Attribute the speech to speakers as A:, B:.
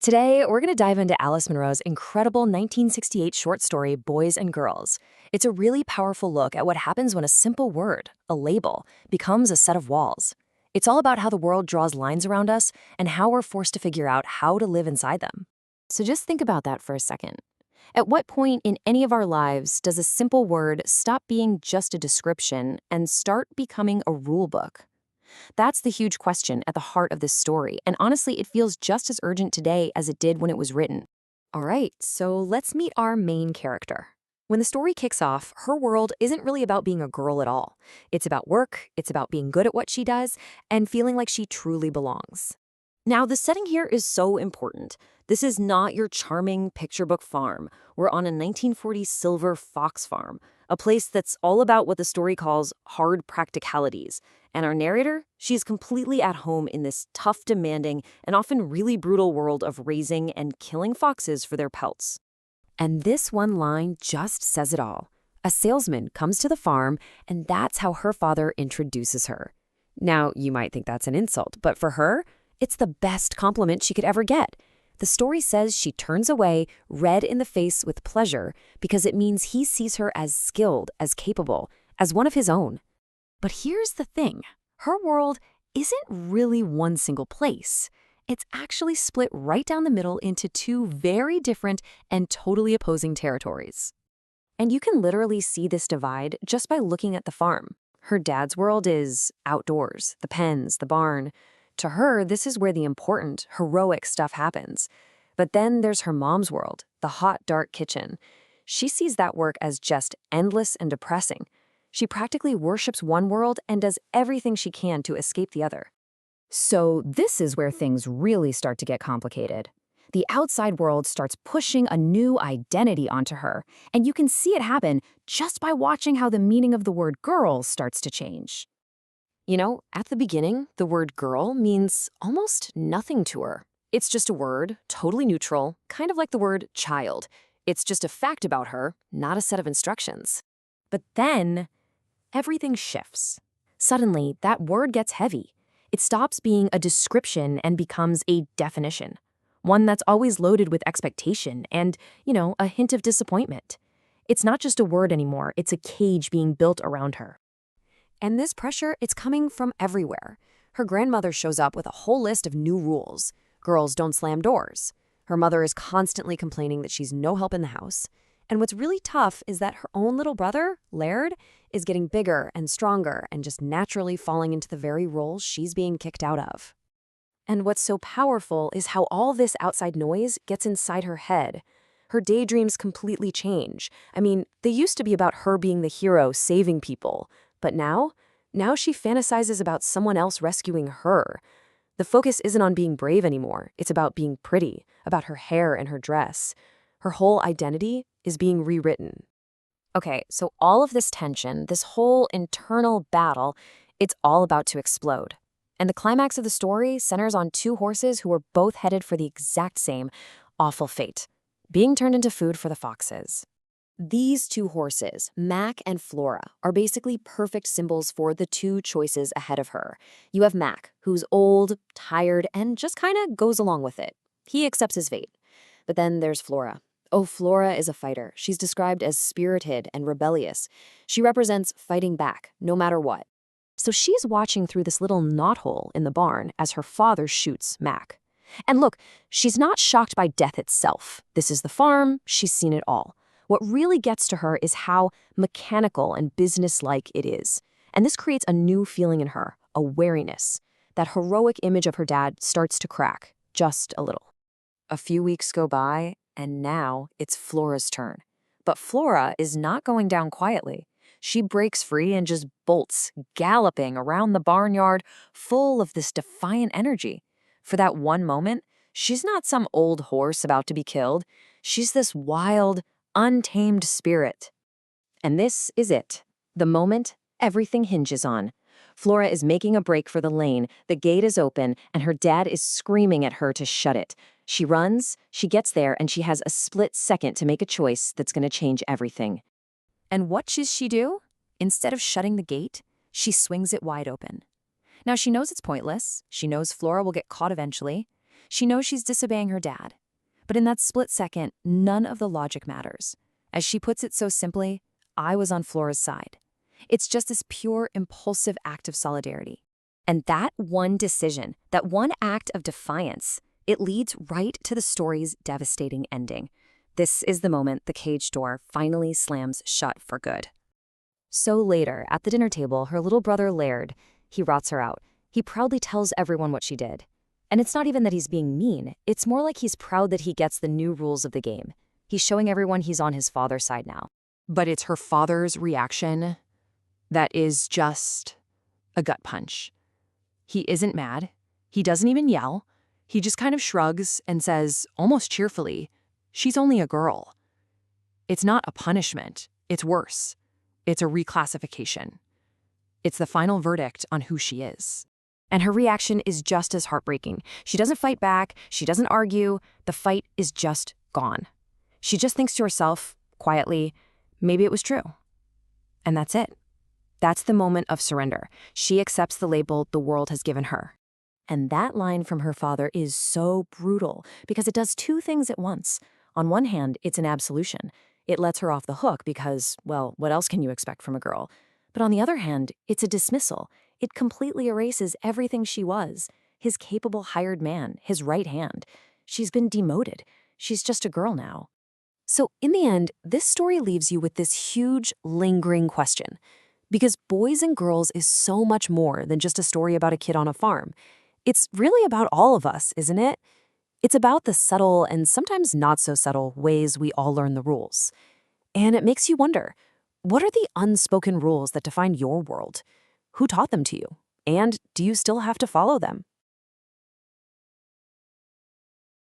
A: Today, we're going to dive into Alice Munro's incredible 1968 short story, Boys and Girls. It's a really powerful look at what happens when a simple word, a label, becomes a set of walls. It's all about how the world draws lines around us and how we're forced to figure out how to live inside them. So just think about that for a second. At what point in any of our lives does a simple word stop being just a description and start becoming a rule book? That's the huge question at the heart of this story, and honestly, it feels just as urgent today as it did when it was written. All right, so let's meet our main character. When the story kicks off, her world isn't really about being a girl at all. It's about work, it's about being good at what she does, and feeling like she truly belongs. Now, the setting here is so important. This is not your charming picture book farm. We're on a 1940s silver fox farm, a place that's all about what the story calls hard practicalities. And our narrator, she's completely at home in this tough, demanding, and often really brutal world of raising and killing foxes for their pelts. And this one line just says it all. A salesman comes to the farm, and that's how her father introduces her. Now, you might think that's an insult, but for her, it's the best compliment she could ever get. The story says she turns away, red in the face with pleasure, because it means he sees her as skilled, as capable, as one of his own. But here's the thing. Her world isn't really one single place. It's actually split right down the middle into two very different and totally opposing territories. And you can literally see this divide just by looking at the farm. Her dad's world is outdoors, the pens, the barn. To her, this is where the important, heroic stuff happens. But then there's her mom's world, the hot, dark kitchen. She sees that work as just endless and depressing. She practically worships one world and does everything she can to escape the other.
B: So this is where things really start to get complicated. The outside world starts pushing a new identity onto her, and you can see it happen just by watching how the meaning of the word girl starts to change.
A: You know, at the beginning, the word girl means almost nothing to her. It's just a word, totally neutral, kind of like the word child. It's just a fact about her, not a set of instructions. But then, everything shifts. Suddenly, that word gets heavy. It stops being a description and becomes a definition. One that's always loaded with expectation and, a hint of disappointment. It's not just a word anymore, it's a cage being built around her. And this pressure, it's coming from everywhere. Her grandmother shows up with a whole list of new rules. Girls don't slam doors. Her mother is constantly complaining that she's no help in the house. And what's really tough is that her own little brother, Laird, is getting bigger and stronger and just naturally falling into the very roles she's being kicked out of. And what's so powerful is how all this outside noise gets inside her head. Her daydreams completely change. I mean, they used to be about her being the hero, saving people. But now she fantasizes about someone else rescuing her. The focus isn't on being brave anymore. It's about being pretty, about her hair and her dress. Her whole identity is being rewritten. Okay, so all of this tension, this whole internal battle, it's all about to explode. And the climax of the story centers on two horses who are both headed for the exact same awful fate, being turned into food for the foxes. These two horses, Mac and Flora, are basically perfect symbols for the two choices ahead of her. You have Mac, who's old, tired, and just kind of goes along with it. He accepts his fate. But then there's Flora. Oh, Flora is a fighter. She's described as spirited and rebellious. She represents fighting back, no matter what. So she's watching through this little knothole in the barn as her father shoots Mac. And look, she's not shocked by death itself. This is the farm. She's seen it all. What really gets to her is how mechanical and businesslike it is. And this creates a new feeling in her, a wariness. That heroic image of her dad starts to crack, just a little. A few weeks go by, and now it's Flora's turn. But Flora is not going down quietly. She breaks free and just bolts, galloping around the barnyard, full of this defiant energy. For that one moment, she's not some old horse about to be killed. She's this wild, untamed spirit. And this is it. The moment everything hinges on. Flora is making a break for the lane, the gate is open, and her dad is screaming at her to shut it. She runs, she gets there, and she has a split second to make a choice that's going to change everything. And what does she do? Instead of shutting the gate, she swings it wide open. Now she knows it's pointless. She knows Flora will get caught eventually.
B: She knows she's disobeying her dad. But in that split second, none of the logic matters. As she puts it so simply, I was on Flora's side. It's just this pure, impulsive act of solidarity. And that one decision, that one act of defiance, it leads right to the story's devastating ending. This is the moment the cage door finally slams shut for good. So later, at the dinner table, her little brother Laird, he rots her out. He proudly tells everyone what she did. And it's not even that he's being mean. It's more like he's proud that he gets the new rules of the game. He's showing everyone he's on his father's side now.
A: But it's her father's reaction that is just a gut punch. He isn't mad. He doesn't even yell. He just kind of shrugs and says, almost cheerfully, she's only a girl. It's not a punishment. It's worse. It's a reclassification. It's the final verdict on who she is. And her reaction is just as heartbreaking. She doesn't fight back. She doesn't argue. The fight is just gone. She just thinks to herself, quietly, maybe it was true. And that's it. That's the moment of surrender. She accepts the label the world has given her. And that line from her father is so brutal because it does two things at once. On one hand, it's an absolution. It lets her off the hook because, well, what else can you expect from a girl? But on the other hand, it's a dismissal. It completely erases everything she was, his capable hired man, his right hand. She's been demoted. She's just a girl now. So in the end, this story leaves you with this huge, lingering question. Because Boys and Girls is so much more than just a story about a kid on a farm. It's really about all of us, isn't it? It's about the subtle and sometimes not so subtle ways we all learn the rules. And it makes you wonder, what are the unspoken rules that define your world? Who taught them to you? And do you still have to follow them?